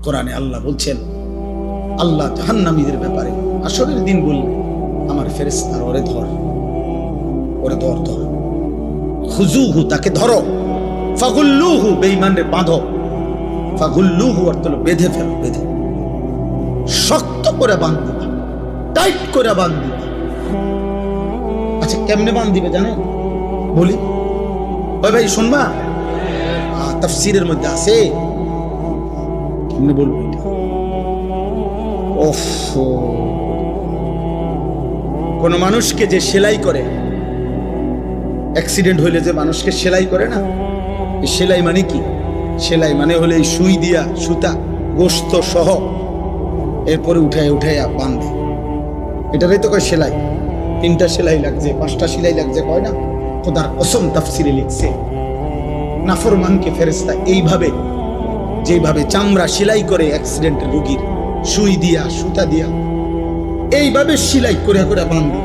কোরআনে আল্লাহ বলছেন, আল্লাহ জাহান্নামীদের ব্যাপারে আসরের দিন বললেন, আমার ফেরেশতারা ওরে ধর, ওরে ধর ধর, খুজুহু তাকে ধরো, ফাগুল্লুহু বেঈমানরে বাঁধো, ফাগুল্লুহু অর্থ হলো বেঁধে ফেলো, বেঁধে শক্ত করে বাঁধ দিবা, টাইট করে বাঁধ দিবা। আচ্ছা কেমনে বাঁধ দিবে জানেন? বলি ওই ভাই শুনবা, তাফসীরের মধ্যে আছে, কেমনে বলবো এটা? ওফ, কোন মানুষকে যে সেলাই করে, অ্যাক্সিডেন্ট হইলে যে মানুষকে সেলাই করে না, এই সেলাই মানে কি? সেলাই মানে হলে এই সুই দিয়া সুতা গোস্ত সহ এরপরে উঠায় উঠায় বাঁধে, এটারই তো কয় সেলাই। 3টা সেলাই লাগছে, 5টা সেলাই লাগছে কয় না? খোদার কসম তাফসীরে লিখছে, নাফরমানকে ফেরেশতা এইভাবে, যেভাবে চামড়া সেলাই করে অ্যাক্সিডেন্টের রোগীর সুই দিয়া সুতা দিয়া, এইভাবে সেলাই করে করে বাঁধে।